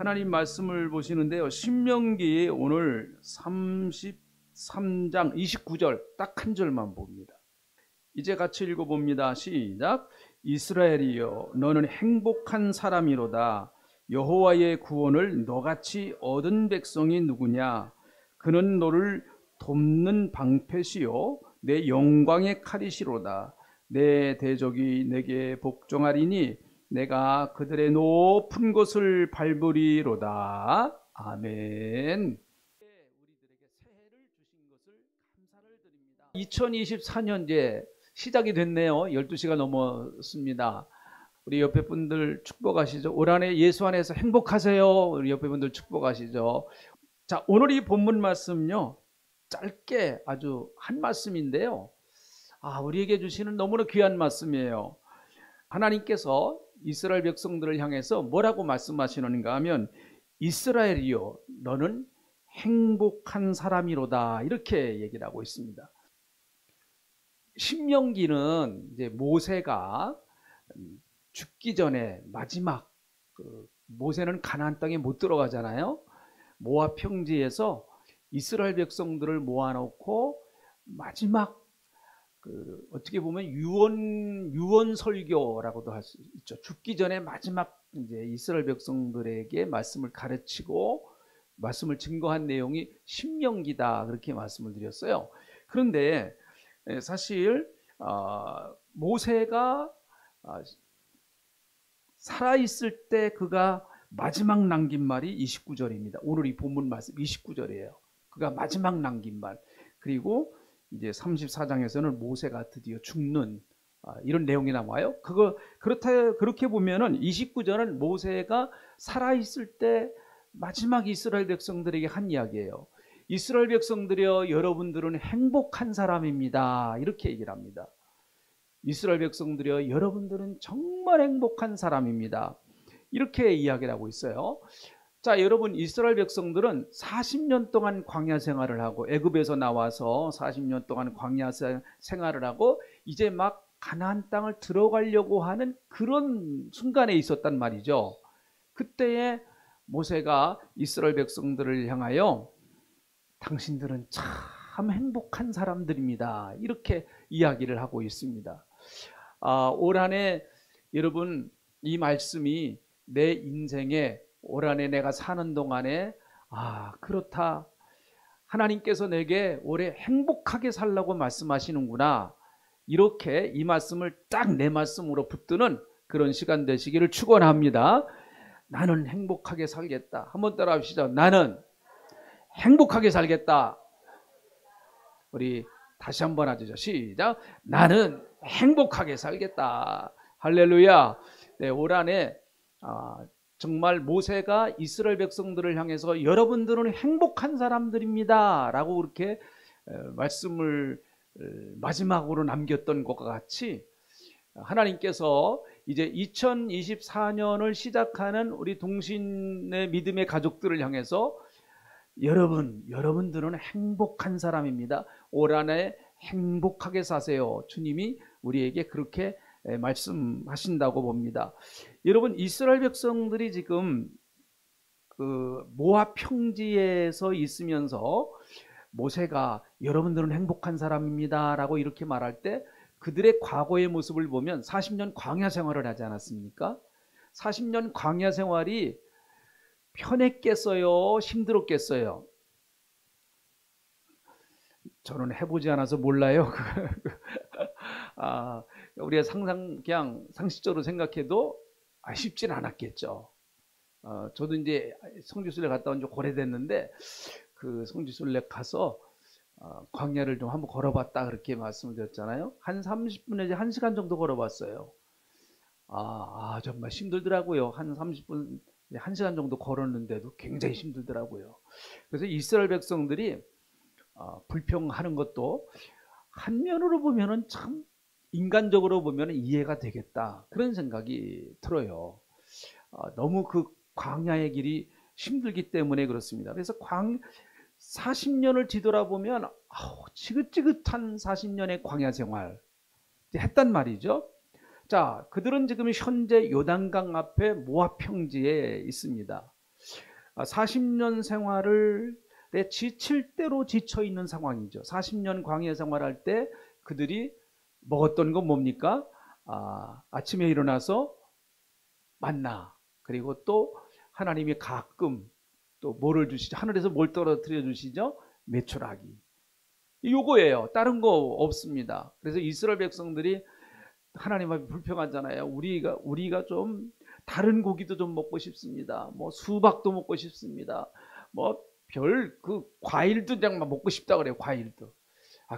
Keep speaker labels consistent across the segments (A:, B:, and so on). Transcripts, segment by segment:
A: 하나님 말씀을 보시는데요. 신명기 오늘 33장 29절 딱 한 절만 봅니다. 이제 같이 읽어봅니다. 시작. 이스라엘이여 너는 행복한 사람이로다. 여호와의 구원을 너같이 얻은 백성이 누구냐. 그는 너를 돕는 방패시요 내 영광의 칼이시로다. 내 대적이 내게 복종하리니 내가 그들의 높은 곳을 밟으리로다. 아멘. 우리들에게 새해를 주신 것을 감사를 드립니다. 2024년제 시작이 됐네요. 12시가 넘었습니다. 우리 옆에 분들 축복하시죠. 올 한해 예수 안에서 행복하세요. 우리 옆에 분들 축복하시죠. 자, 오늘 이 본문 말씀요, 짧게 아주 한 말씀인데요, 우리에게 주시는 너무나 귀한 말씀이에요. 하나님께서 이스라엘 백성들을 향해서 뭐라고 말씀하시는가 하면, 이스라엘이요 너는 행복한 사람이로다, 이렇게 얘기를 하고 있습니다. 신명기는 이제 모세가 죽기 전에 마지막, 모세는 가나안 땅에 못 들어가잖아요. 모압 평지에서 이스라엘 백성들을 모아놓고 마지막, 어떻게 보면 유언 설교라고도 할 수 있죠. 죽기 전에 마지막 이제 이스라엘 백성들에게 말씀을 가르치고 말씀을 증거한 내용이 신명기다, 그렇게 말씀을 드렸어요. 그런데 사실 모세가 살아있을 때 그가 마지막 남긴 말이 29절입니다. 오늘 이 본문 말씀 29절이에요. 그가 마지막 남긴 말. 그리고 이제 34장에서는 모세가 드디어 죽는 이런 내용이 나와요. 그렇게 보면은 29절은 모세가 살아있을 때 마지막 이스라엘 백성들에게 한 이야기예요. 이스라엘 백성들이여 여러분들은 행복한 사람입니다, 이렇게 얘기를 합니다. 이스라엘 백성들이여 여러분들은 정말 행복한 사람입니다, 이렇게 이야기를 하고 있어요. 자, 여러분, 이스라엘 백성들은 40년 동안 광야 생활을 하고, 애굽에서 나와서 40년 동안 광야 생활을 하고 이제 막 가나안 땅을 들어가려고 하는 그런 순간에 있었단 말이죠. 그때에 모세가 이스라엘 백성들을 향하여 당신들은 참 행복한 사람들입니다, 이렇게 이야기를 하고 있습니다. 올 한해 여러분, 이 말씀이 내 인생에 올 한해 내가 사는 동안에 그렇다, 하나님께서 내게 올해 행복하게 살라고 말씀하시는구나, 이렇게 이 말씀을 딱 내 말씀으로 붙드는 그런 시간 되시기를 축원합니다. 나는 행복하게 살겠다. 한번 따라 합시다. 나는 행복하게 살겠다. 우리 다시 한번 하죠. 시작. 나는 행복하게 살겠다. 할렐루야. 네, 올 한해 정말 모세가 이스라엘 백성들을 향해서 여러분들은 행복한 사람들입니다 라고 그렇게 말씀을 마지막으로 남겼던 것과 같이, 하나님께서 이제 2024년을 시작하는 우리 동신의 믿음의 가족들을 향해서 여러분들은 행복한 사람입니다, 올 한해 행복하게 사세요, 주님이 우리에게 그렇게 말씀하신다고 봅니다. 여러분, 이스라엘 백성들이 지금 그 모압 평지에서 있으면서 모세가 여러분들은 행복한 사람입니다 라고 이렇게 말할 때 그들의 과거의 모습을 보면 40년 광야 생활을 하지 않았습니까? 40년 광야 생활이 편했겠어요, 힘들었겠어요? 저는 해보지 않아서 몰라요. 우리가 그냥 상식적으로 생각해도 쉽진 않았겠죠. 저도 이제 성지순례 갔다 온 지 오래됐는데, 그 성지순례 가서 광야를 좀 한번 걸어봤다, 그렇게 말씀을 드렸잖아요. 한 30분 내지 1시간 정도 걸어봤어요. 정말 힘들더라고요. 한 30분, 1시간 정도 걸었는데도 굉장히 힘들더라고요. 그래서 이스라엘 백성들이 불평하는 것도 한면으로 보면은 참 인간적으로 보면 이해가 되겠다, 그런 생각이 들어요. 너무 그 광야의 길이 힘들기 때문에 그렇습니다. 그래서 40년을 뒤돌아보면 지긋지긋한 40년의 광야 생활 했단 말이죠. 자, 그들은 지금 현재 요단강 앞에 모압 평지에 있습니다. 40년 생활에 지칠 대로 지쳐 있는 상황이죠. 40년 광야 생활할 때 그들이 먹었던 건 뭡니까? 아침에 일어나서 만나, 그리고 또 하나님이 가끔 또 뭐를 주시죠? 하늘에서 뭘 떨어뜨려 주시죠? 메추라기. 요거예요. 다른 거 없습니다. 그래서 이스라엘 백성들이 하나님 앞에 불평하잖아요. 우리가 좀 다른 고기도 좀 먹고 싶습니다. 뭐 수박도 먹고 싶습니다. 뭐 별 그 과일도 그냥 막 먹고 싶다 그래요. 과일도.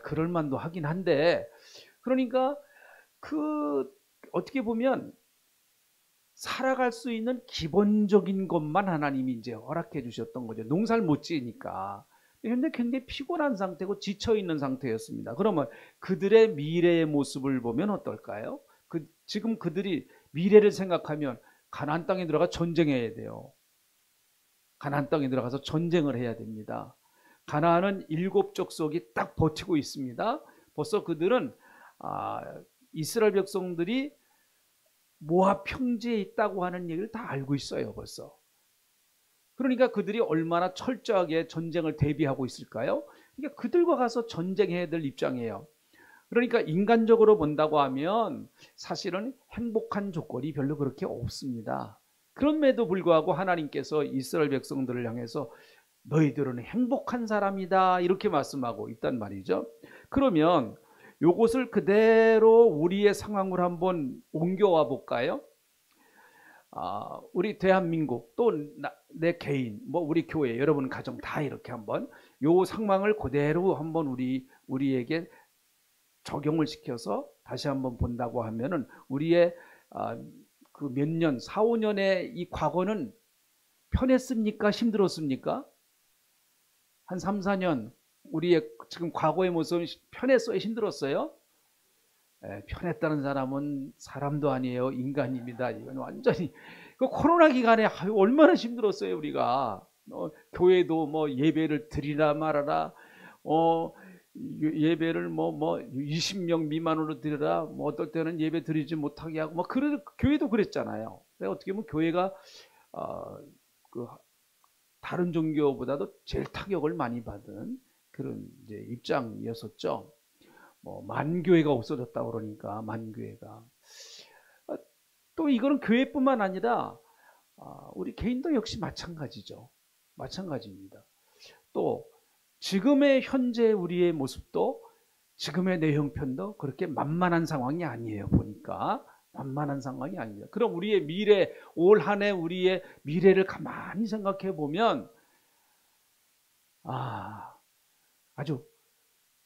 A: 그럴 만도 하긴 한데, 그러니까 그 어떻게 보면 살아갈 수 있는 기본적인 것만 하나님이 이제 허락해 주셨던 거죠. 농사를 못 지으니까. 근데 굉장히 피곤한 상태고 지쳐 있는 상태였습니다. 그러면 그들의 미래의 모습을 보면 어떨까요? 지금 그들이 미래를 생각하면 가나안 땅에 들어가 전쟁해야 돼요. 가나안 땅에 들어가서 전쟁을 해야 됩니다. 가나안은 7 족속이 딱 버티고 있습니다. 벌써 그들은 이스라엘 백성들이 모압 평지에 있다고 하는 얘기를 다 알고 있어요, 벌써. 그러니까 그들이 얼마나 철저하게 전쟁을 대비하고 있을까요? 그러니까 그들과 가서 전쟁해야 될 입장이에요. 그러니까 인간적으로 본다고 하면 사실은 행복한 조건이 별로 그렇게 없습니다. 그럼에도 불구하고 하나님께서 이스라엘 백성들을 향해서 너희들은 행복한 사람이다 이렇게 말씀하고 있단 말이죠. 그러면 요것을 그대로 우리의 상황으로 한번 옮겨와 볼까요? 우리 대한민국 또 내 개인, 뭐 우리 교회, 여러분 가정 다 이렇게 한번 요 상황을 그대로 한번 우리에게 적용을 시켜서 다시 한번 본다고 하면은 우리의 그 몇 년, 4, 5년의 이 과거는 편했습니까? 힘들었습니까? 한 3, 4년 우리의 지금 과거의 모습은 편했어요? 힘들었어요? 편했다는 사람은 사람도 아니에요. 인간입니다. 이건 완전히 그 코로나 기간에 얼마나 힘들었어요. 우리가 교회도 뭐 예배를 드리라 말아라, 예배를 뭐 20명 미만으로 드리라, 뭐 어떨 때는 예배 드리지 못하게 하고, 뭐 교회도 그랬잖아요. 어떻게 보면 교회가 그 다른 종교보다도 제일 타격을 많이 받은 그런 이제 입장이었었죠. 뭐 만교회가 없어졌다 그러니까 만교회가. 또 이거는 교회뿐만 아니라 우리 개인도 역시 마찬가지죠. 마찬가지입니다. 또 지금의 현재 우리의 모습도, 지금의 내 형편도 그렇게 만만한 상황이 아니에요. 보니까 만만한 상황이 아닙니다. 그럼 우리의 미래, 올 한 해 우리의 미래를 가만히 생각해 보면 아주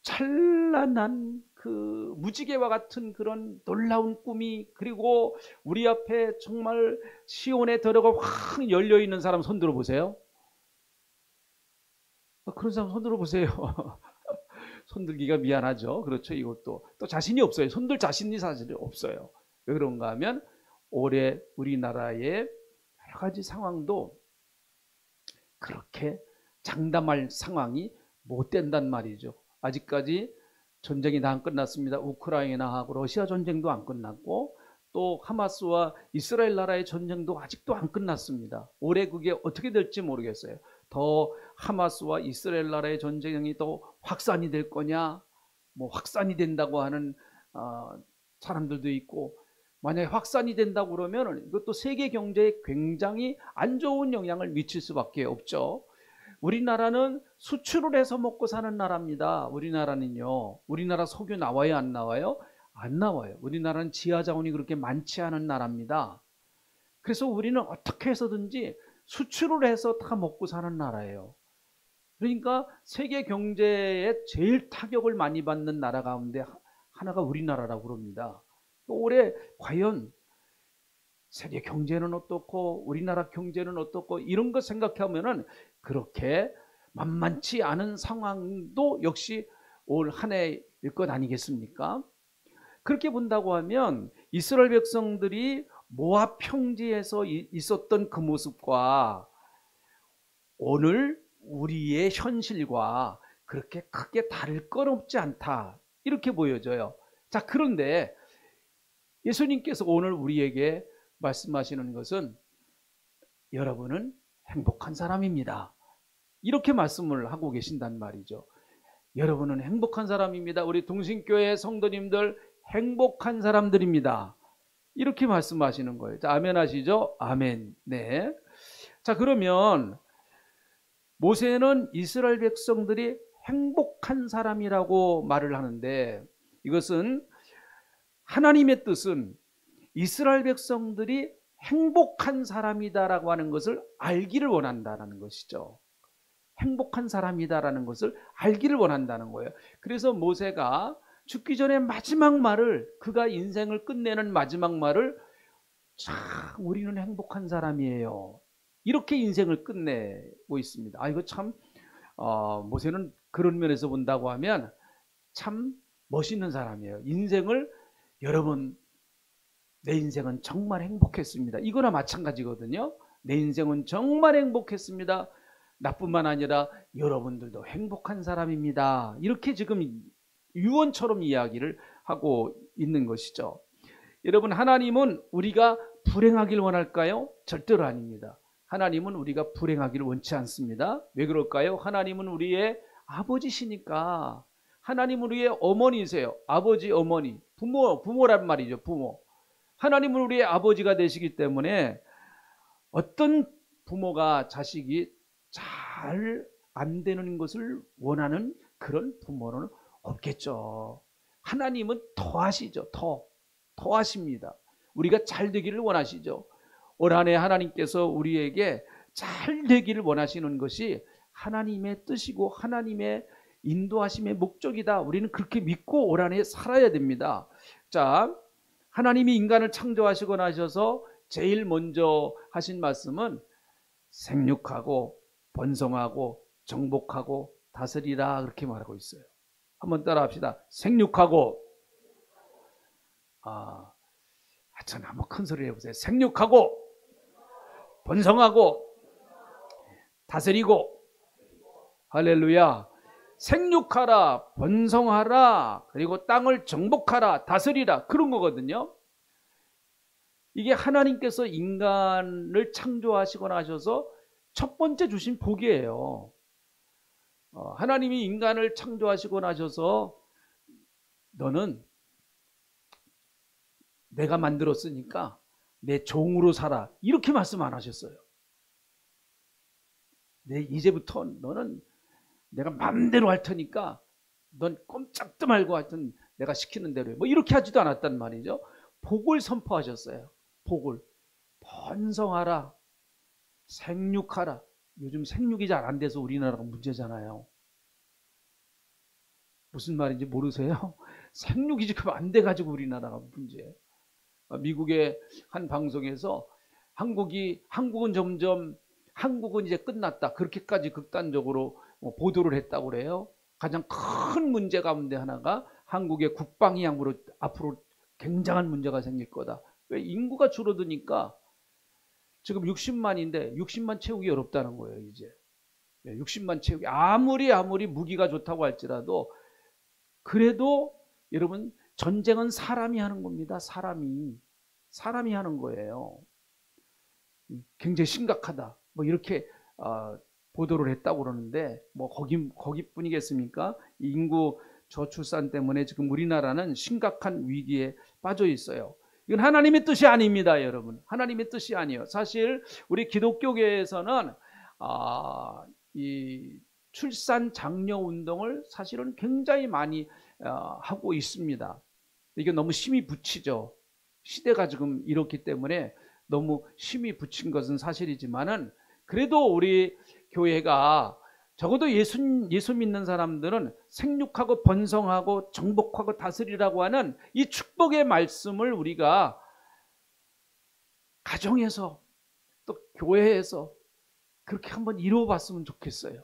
A: 찬란한 그 무지개와 같은 그런 놀라운 꿈이, 그리고 우리 앞에 정말 시온의 더러가 확 열려 있는 사람 손 들어 보세요. 그런 사람 손 들어 보세요. 손들기가 미안하죠. 그렇죠. 이것도 또 자신이 없어요. 손들 자신이 사실 없어요. 왜 그런가 하면 올해 우리나라의 여러 가지 상황도 그렇게 장담할 상황이 못 된단 말이죠. 아직까지 전쟁이 다 안 끝났습니다. 우크라이나하고 러시아 전쟁도 안 끝났고, 또 하마스와 이스라엘 나라의 전쟁도 아직도 안 끝났습니다. 올해 그게 어떻게 될지 모르겠어요. 더 하마스와 이스라엘 나라의 전쟁이 더 확산이 될 거냐, 뭐 확산이 된다고 하는 사람들도 있고, 만약에 확산이 된다고 그러면 이것도 세계 경제에 굉장히 안 좋은 영향을 미칠 수밖에 없죠. 우리나라는 수출을 해서 먹고 사는 나라입니다. 우리나라는요. 우리나라 석유 나와요, 안 나와요? 안 나와요. 우리나라는 지하 자원이 그렇게 많지 않은 나라입니다. 그래서 우리는 어떻게 해서든지 수출을 해서 다 먹고 사는 나라예요. 그러니까 세계 경제에 제일 타격을 많이 받는 나라 가운데 하나가 우리나라라고 그럽니다. 올해 과연 세계 경제는 어떻고 우리나라 경제는 어떻고 이런 거 생각하면은 그렇게 만만치 않은 상황도 역시 올 한 해일 것 아니겠습니까? 그렇게 본다고 하면 이스라엘 백성들이 모압 평지에서 있었던 그 모습과 오늘 우리의 현실과 그렇게 크게 다를 건 없지 않다, 이렇게 보여져요. 자, 그런데 예수님께서 오늘 우리에게 말씀하시는 것은 여러분은 행복한 사람입니다. 이렇게 말씀을 하고 계신단 말이죠. 여러분은 행복한 사람입니다. 우리 동신교회 성도님들 행복한 사람들입니다. 이렇게 말씀하시는 거예요. 자, 아멘 하시죠? 아멘. 네. 자, 그러면 모세는 이스라엘 백성들이 행복한 사람이라고 말을 하는데, 이것은 하나님의 뜻은 이스라엘 백성들이 행복한 사람이다라고 하는 것을 알기를 원한다는 것이죠. 행복한 사람이다라는 것을 알기를 원한다는 거예요. 그래서 모세가 죽기 전에 마지막 말을, 그가 인생을 끝내는 마지막 말을, 참 우리는 행복한 사람이에요, 이렇게 인생을 끝내고 있습니다. 이거 참 모세는 그런 면에서 본다고 하면 참 멋있는 사람이에요. 인생을, 여러분 내 인생은 정말 행복했습니다, 이거나 마찬가지거든요. 내 인생은 정말 행복했습니다, 나뿐만 아니라 여러분들도 행복한 사람입니다, 이렇게 지금 유언처럼 이야기를 하고 있는 것이죠. 여러분, 하나님은 우리가 불행하길 원할까요? 절대로 아닙니다. 하나님은 우리가 불행하기를 원치 않습니다. 왜 그럴까요? 하나님은 우리의 아버지시니까. 하나님은 우리의 어머니세요. 아버지, 어머니, 부모란 말이죠. 부모. 하나님은 우리의 아버지가 되시기 때문에 어떤 부모가 자식이 잘 안 되는 것을 원하는 그런 부모는 없겠죠. 하나님은 더 하시죠. 더 하십니다. 우리가 잘 되기를 원하시죠. 올 한 해 하나님께서 우리에게 잘 되기를 원하시는 것이 하나님의 뜻이고 하나님의 인도하심의 목적이다. 우리는 그렇게 믿고 올 한 해 살아야 됩니다. 자, 하나님이 인간을 창조하시고 나셔서 제일 먼저 하신 말씀은 생육하고 번성하고 정복하고 다스리라, 그렇게 말하고 있어요. 한번 따라 합시다. 생육하고, 전 한번 큰 소리 해보세요. 생육하고 번성하고 다스리고. 할렐루야. 생육하라, 번성하라, 그리고 땅을 정복하라, 다스리라, 그런 거거든요. 이게 하나님께서 인간을 창조하시고 나셔서 첫 번째 주신 복이에요. 하나님이 인간을 창조하시고 나셔서 너는 내가 만들었으니까 내 종으로 살아, 이렇게 말씀 안 하셨어요. 이제부터 너는 내가 마음대로 할 테니까 넌 꼼짝도 말고 하여튼 내가 시키는 대로 해, 뭐 이렇게 하지도 않았단 말이죠. 복을 선포하셨어요. 복을. 번성하라, 생육하라. 요즘 생육이 잘 안 돼서 우리나라가 문제잖아요. 무슨 말인지 모르세요? 생육이 지금 안 돼가지고 우리나라가 문제예요. 미국의 한 방송에서 한국은 점점, 한국은 이제 끝났다, 그렇게까지 극단적으로 보도를 했다고 그래요. 가장 큰 문제 가운데 하나가 한국의 국방이 앞으로 굉장한 문제가 생길 거다. 왜? 인구가 줄어드니까 지금 60만인데 60만 채우기 어렵다는 거예요. 이제 60만 채우기, 아무리 무기가 좋다고 할지라도, 그래도 여러분 전쟁은 사람이 하는 겁니다. 사람이 하는 거예요. 굉장히 심각하다, 뭐 이렇게 보도를 했다고 그러는데, 뭐 거기뿐이겠습니까? 인구 저출산 때문에 지금 우리나라는 심각한 위기에 빠져 있어요. 이건 하나님의 뜻이 아닙니다, 여러분. 하나님의 뜻이 아니에요. 사실 우리 기독교계에서는 이 출산 장려 운동을 사실은 굉장히 많이 하고 있습니다. 이게 너무 힘이 붙이죠. 시대가 지금 이렇기 때문에 너무 힘이 붙인 것은 사실이지만은, 그래도 우리 교회가 적어도 예수 믿는 사람들은 생육하고 번성하고 정복하고 다스리라고 하는 이 축복의 말씀을 우리가 가정에서 또 교회에서 그렇게 한번 이루어봤으면 좋겠어요.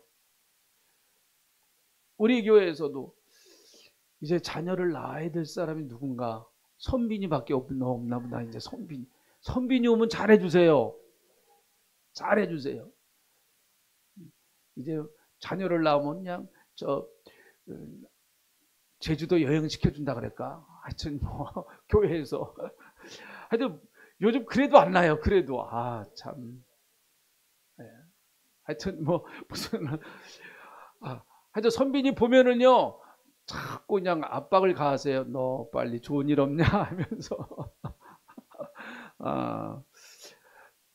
A: 우리 교회에서도 이제 자녀를 낳아야 될 사람이 누군가, 선빈이밖에 없나 보다. 이제 선빈이 오면 잘해주세요. 이제 자녀를 낳으면 그냥 제주도 여행 시켜준다 그럴까? 하여튼 뭐 교회에서 하여튼 요즘 그래도 안 나요. 그래도 참. 하여튼 뭐 무슨 하여튼 선빈이 보면은요 자꾸 그냥 압박을 가하세요. 너 빨리 좋은 일 없냐 하면서.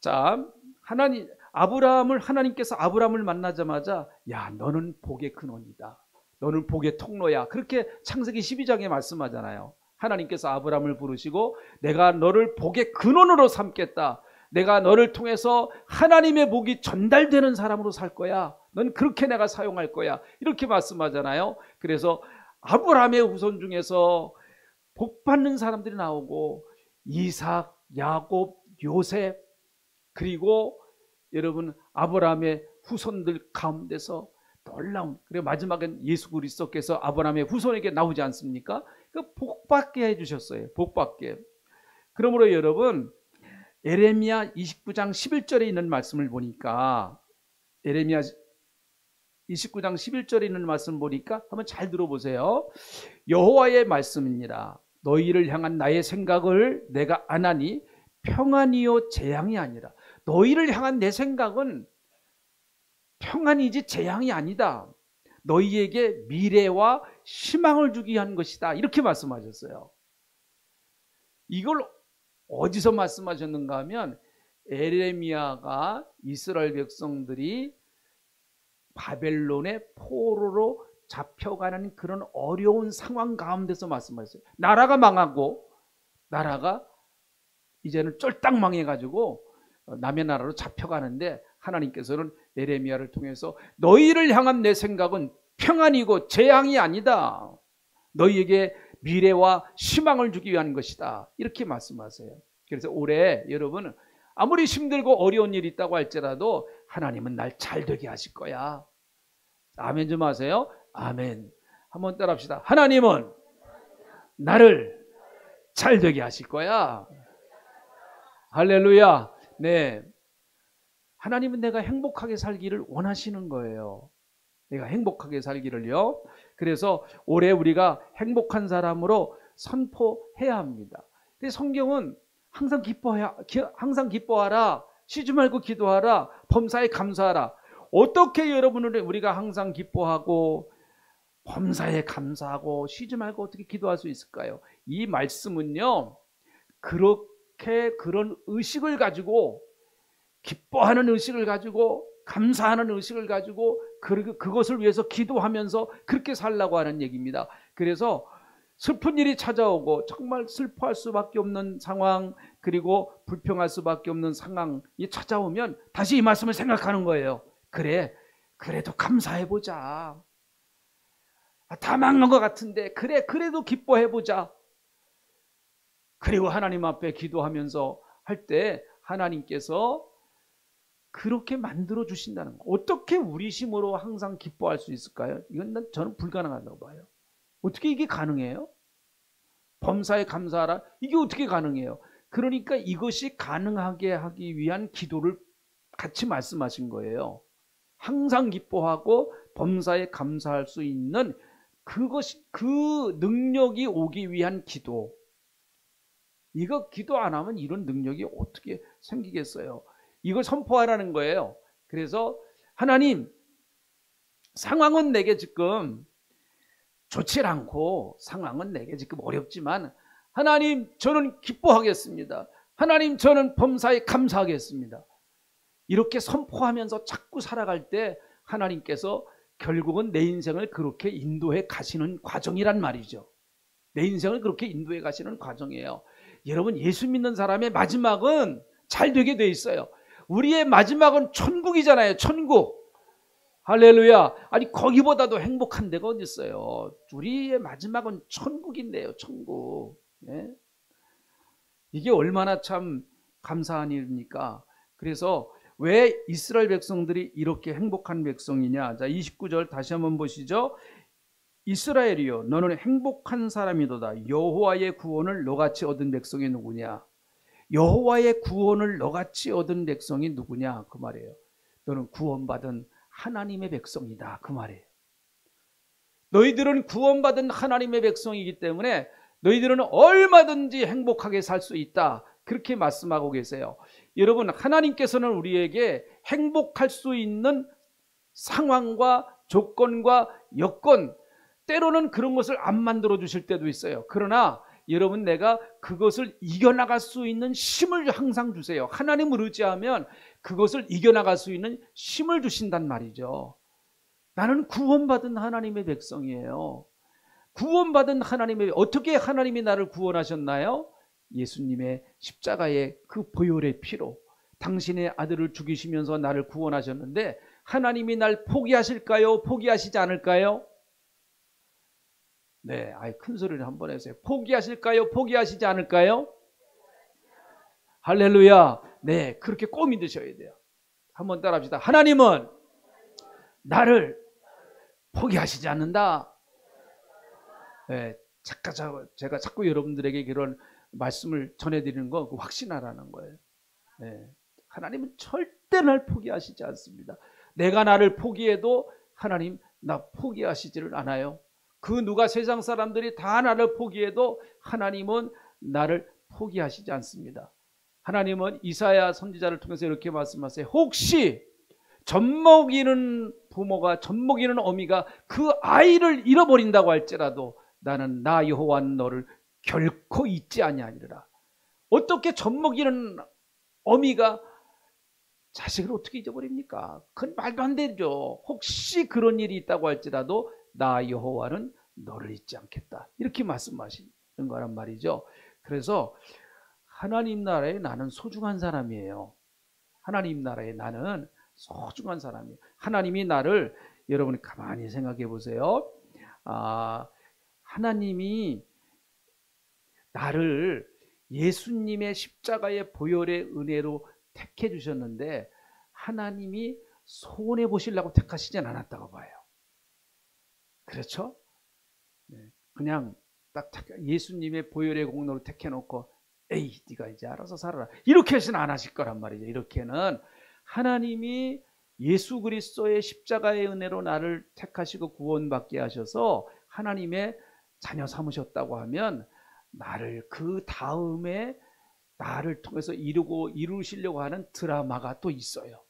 A: 자, 하나님께서 아브라함을 만나자마자 야 너는 복의 근원이다. 너는 복의 통로야. 그렇게 창세기 12장에 말씀하잖아요. 하나님께서 아브라함을 부르시고 내가 너를 복의 근원으로 삼겠다. 내가 너를 통해서 하나님의 복이 전달되는 사람으로 살 거야. 넌 그렇게 내가 사용할 거야. 이렇게 말씀하잖아요. 그래서 아브라함의 후손 중에서 복 받는 사람들이 나오고 이삭, 야곱, 요셉 그리고 여러분 아브라함의 후손들 가운데서 놀라운 그리고 마지막엔 예수 그리스도께서 아브라함의 후손에게 나오지 않습니까? 그 복받게 해주셨어요. 복받게. 그러므로 여러분 에레미야 29장 11절에 있는 말씀을 보니까 에레미야 29장 11절에 있는 말씀 보니까 한번 잘 들어보세요. 여호와의 말씀입니다. 너희를 향한 나의 생각을 내가 아나니 평안이요 재앙이 아니라. 너희를 향한 내 생각은 평안이지 재앙이 아니다. 너희에게 미래와 희망을 주기 위한 것이다. 이렇게 말씀하셨어요. 이걸 어디서 말씀하셨는가 하면 에레미야가 이스라엘 백성들이 바벨론의 포로로 잡혀가는 그런 어려운 상황 가운데서 말씀하셨어요. 나라가 망하고 나라가 이제는 쫄딱 망해가지고 남의 나라로 잡혀가는데 하나님께서는 에레미야를 통해서 너희를 향한 내 생각은 평안이고 재앙이 아니다. 너희에게 미래와 희망을 주기 위한 것이다. 이렇게 말씀하세요. 그래서 올해 여러분 아무리 힘들고 어려운 일이 있다고 할지라도 하나님은 날 잘되게 하실 거야. 아멘 좀 하세요. 아멘. 한번 따라합시다. 하나님은 나를 잘되게 하실 거야. 할렐루야. 네. 하나님은 내가 행복하게 살기를 원하시는 거예요. 내가 행복하게 살기를요. 그래서 올해 우리가 행복한 사람으로 선포해야 합니다. 근데 성경은 항상 기뻐하라. 쉬지 말고 기도하라. 범사에 감사하라. 어떻게 여러분을 우리가 항상 기뻐하고 범사에 감사하고 쉬지 말고 어떻게 기도할 수 있을까요? 이 말씀은요. 그렇게 그런 의식을 가지고 기뻐하는 의식을 가지고 감사하는 의식을 가지고 그것을 위해서 기도하면서 그렇게 살라고 하는 얘기입니다. 그래서 슬픈 일이 찾아오고 정말 슬퍼할 수밖에 없는 상황 그리고 불평할 수밖에 없는 상황이 찾아오면 다시 이 말씀을 생각하는 거예요. 그래도 감사해보자. 다 망한 것 같은데 그래도 기뻐해보자. 그리고 하나님 앞에 기도하면서 할 때 하나님께서 그렇게 만들어 주신다는 거. 어떻게 우리 힘으로 항상 기뻐할 수 있을까요? 이건 저는 불가능하다고 봐요. 어떻게 이게 가능해요? 범사에 감사하라. 이게 어떻게 가능해요? 그러니까 이것이 가능하게 하기 위한 기도를 같이 말씀하신 거예요. 항상 기뻐하고 범사에 감사할 수 있는 그 능력이 오기 위한 기도. 이거 기도 안 하면 이런 능력이 어떻게 생기겠어요? 이걸 선포하라는 거예요. 그래서 하나님, 상황은 내게 지금 좋지 않고 상황은 내게 지금 어렵지만 하나님 저는 기뻐하겠습니다. 하나님 저는 범사에 감사하겠습니다. 이렇게 선포하면서 자꾸 살아갈 때 하나님께서 결국은 내 인생을 그렇게 인도해 가시는 과정이란 말이죠. 내 인생을 그렇게 인도해 가시는 과정이에요. 여러분 예수 믿는 사람의 마지막은 잘 되게 돼 있어요. 우리의 마지막은 천국이잖아요. 천국. 할렐루야. 아니 거기보다도 행복한 데가 어디 있어요. 우리의 마지막은 천국인데요. 천국. 예? 이게 얼마나 참 감사한 일입니까? 그래서 왜 이스라엘 백성들이 이렇게 행복한 백성이냐. 자 29절 다시 한번 보시죠. 이스라엘이여 너는 행복한 사람이도다. 여호와의 구원을 너같이 얻은 백성이 누구냐. 여호와의 구원을 너같이 얻은 백성이 누구냐 그 말이에요. 너는 구원받은 하나님의 백성이다 그 말이에요. 너희들은 구원받은 하나님의 백성이기 때문에 너희들은 얼마든지 행복하게 살 수 있다. 그렇게 말씀하고 계세요. 여러분, 하나님께서는 우리에게 행복할 수 있는 상황과 조건과 여건, 때로는 그런 것을 안 만들어 주실 때도 있어요. 그러나 여러분, 내가 그것을 이겨나갈 수 있는 힘을 항상 주세요. 하나님을 의지하면 그것을 이겨나갈 수 있는 힘을 주신단 말이죠. 나는 구원받은 하나님의 백성이에요. 구원받은 하나님의, 어떻게 하나님이 나를 구원하셨나요? 예수님의 십자가의 그 보혈의 피로 당신의 아들을 죽이시면서 나를 구원하셨는데, 하나님이 날 포기하실까요? 포기하시지 않을까요? 네, 아이, 큰 소리를 한번 해주세요. 포기하실까요? 포기하시지 않을까요? 할렐루야. 네, 그렇게 꼭 믿으셔야 돼요. 한번 따라합시다. 하나님은 나를 포기하시지 않는다. 네, 제가 자꾸 여러분들에게 그런 말씀을 전해드리는 거 확신하라는 거예요. 네, 하나님은 절대 날 포기하시지 않습니다. 내가 나를 포기해도 하나님 나 포기하시지를 않아요. 그 누가 세상 사람들이 다 나를 포기해도 하나님은 나를 포기하시지 않습니다. 하나님은 이사야 선지자를 통해서 이렇게 말씀하세요. 혹시 젖먹이는 부모가, 젖먹이는 어미가 그 아이를 잃어버린다고 할지라도 나는 나 여호와는 너를 결코 잊지 아니하리라. 어떻게 젖먹이는 어미가 자식을 어떻게 잊어버립니까? 그건 말도 안 되죠. 혹시 그런 일이 있다고 할지라도 나 여호와는 너를 잊지 않겠다. 이렇게 말씀하시는 거란 말이죠. 그래서 하나님 나라에 나는 소중한 사람이에요. 하나님 나라에 나는 소중한 사람이에요. 하나님이 나를, 여러분 가만히 생각해 보세요. 하나님이 나를 예수님의 십자가의 보혈의 은혜로 택해 주셨는데, 하나님이 손해 보시려고 택하시진 않았다고 봐요. 그렇죠? 네, 그냥 딱 예수님의 보혈의 공로를 택해 놓고 에이 네가 이제 알아서 살아라 이렇게 해서는 안 하실 거란 말이죠. 이렇게는 하나님이 예수 그리스도의 십자가의 은혜로 나를 택하시고 구원받게 하셔서 하나님의 자녀 삼으셨다고 하면, 나를 그 다음에 나를 통해서 이루시려고 하는 드라마가 또 있어요.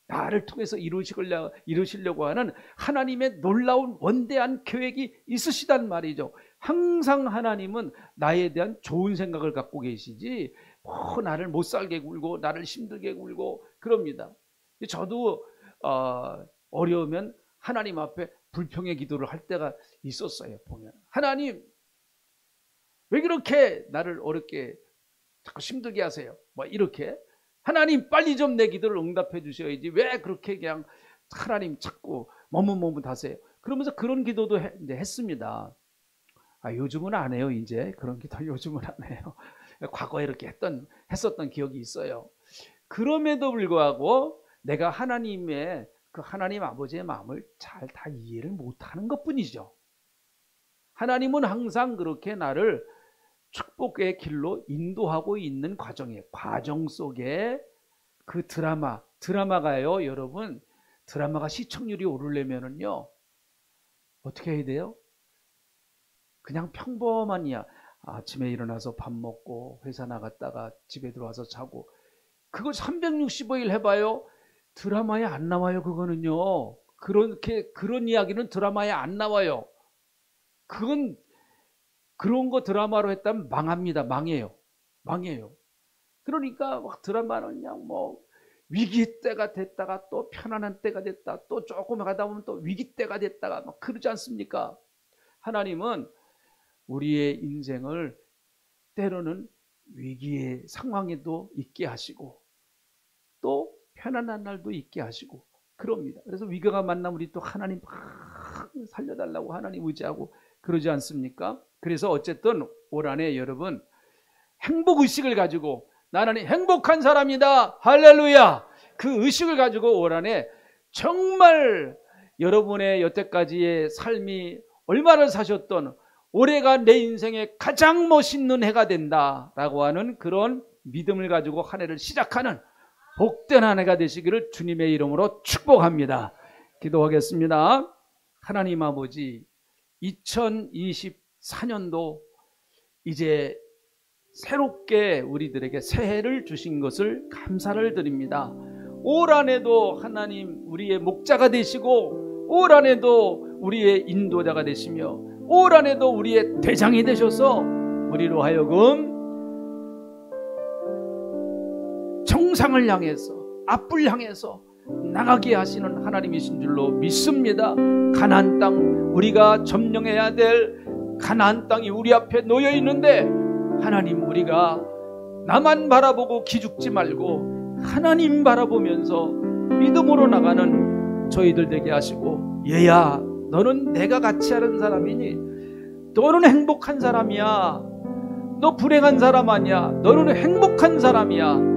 A: 나를 통해서 이루시려고 하는 하나님의 놀라운 원대한 계획이 있으시단 말이죠. 항상 하나님은 나에 대한 좋은 생각을 갖고 계시지 나를 못 살게 굴고 나를 힘들게 굴고 그럽니다. 저도 어려우면 하나님 앞에 불평의 기도를 할 때가 있었어요. 보면 하나님 왜 그렇게 나를 어렵게 자꾸 힘들게 하세요? 뭐 이렇게 하나님 빨리 좀 내 기도를 응답해 주셔야지 왜 그렇게 그냥 하나님 자꾸 머뭇머뭇하세요? 그러면서 그런 기도도 이제 했습니다. 요즘은 안 해요. 이제 그런 기도 요즘은 안 해요. 과거에 이렇게 했었던 기억이 있어요. 그럼에도 불구하고 내가 하나님의 그 하나님 아버지의 마음을 잘 다 이해를 못하는 것뿐이죠. 하나님은 항상 그렇게 나를 축복의 길로 인도하고 있는 과정 속에 그 드라마가요, 여러분, 드라마가 시청률이 오르려면은요, 어떻게 해야 돼요? 그냥 평범한이야. 아침에 일어나서 밥 먹고 회사 나갔다가 집에 들어와서 자고, 그걸 365일 해봐요. 드라마에 안 나와요. 그거는요. 그런 이야기는 드라마에 안 나와요. 그런 거 드라마로 했다면 망합니다. 망해요. 그러니까 막 드라마는 그냥 뭐 위기 때가 됐다가 또 편안한 때가 됐다, 또 조금 가다 보면 또 위기 때가 됐다가 막 그러지 않습니까? 하나님은 우리의 인생을 때로는 위기의 상황에도 있게 하시고 또 편안한 날도 있게 하시고 그럽니다. 그래서 위기가 만나면 우리 또 하나님 살려달라고 하나님 의지하고 그러지 않습니까? 그래서 어쨌든 올 한해 여러분 행복의식을 가지고 나는 행복한 사람이다. 할렐루야. 그 의식을 가지고 올 한해 정말 여러분의 여태까지의 삶이 얼마를 사셨던 올해가 내 인생의 가장 멋있는 해가 된다라고 하는 그런 믿음을 가지고 한 해를 시작하는 복된 한 해가 되시기를 주님의 이름으로 축복합니다. 기도하겠습니다. 하나님 아버지, 2024년도 이제 새롭게 우리들에게 새해를 주신 것을 감사를 드립니다. 올 한해도 하나님 우리의 목자가 되시고 올 한해도 우리의 인도자가 되시며 올 한해도 우리의 대장이 되셔서 우리로 하여금 정상을 향해서 앞을 향해서 나가게 하시는 하나님이신 줄로 믿습니다. 가나안 땅, 우리가 점령해야 될 가나안 땅이 우리 앞에 놓여 있는데 하나님, 우리가 나만 바라보고 기죽지 말고 하나님 바라보면서 믿음으로 나가는 저희들 되게 하시고, 얘야 너는 내가 같이 하는 사람이니 너는 행복한 사람이야. 너 불행한 사람 아니야. 너는 행복한 사람이야.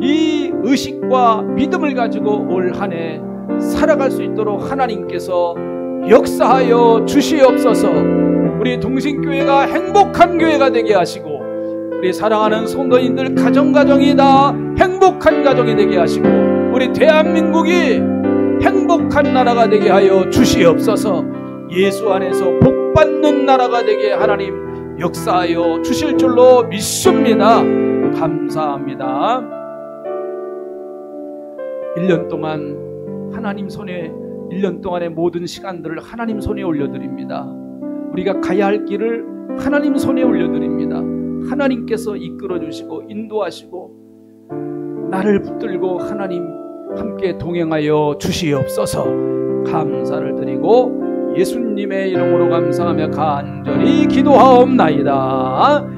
A: 이 의식과 믿음을 가지고 올 한 해 살아갈 수 있도록 하나님께서 역사하여 주시옵소서. 우리 동신교회가 행복한 교회가 되게 하시고 우리 사랑하는 성도인들 가정가정이 다 행복한 가정이 되게 하시고 우리 대한민국이 행복한 나라가 되게 하여 주시옵소서. 예수 안에서 복받는 나라가 되게 하나님 역사하여 주실 줄로 믿습니다. 감사합니다. 1년 동안 하나님 손에 1년 동안의 모든 시간들을 하나님 손에 올려드립니다. 우리가 가야 할 길을 하나님 손에 올려드립니다. 하나님께서 이끌어주시고 인도하시고 나를 붙들고 하나님 함께 동행하여 주시옵소서. 감사를 드리고 예수님의 이름으로 감사하며 간절히 기도하옵나이다.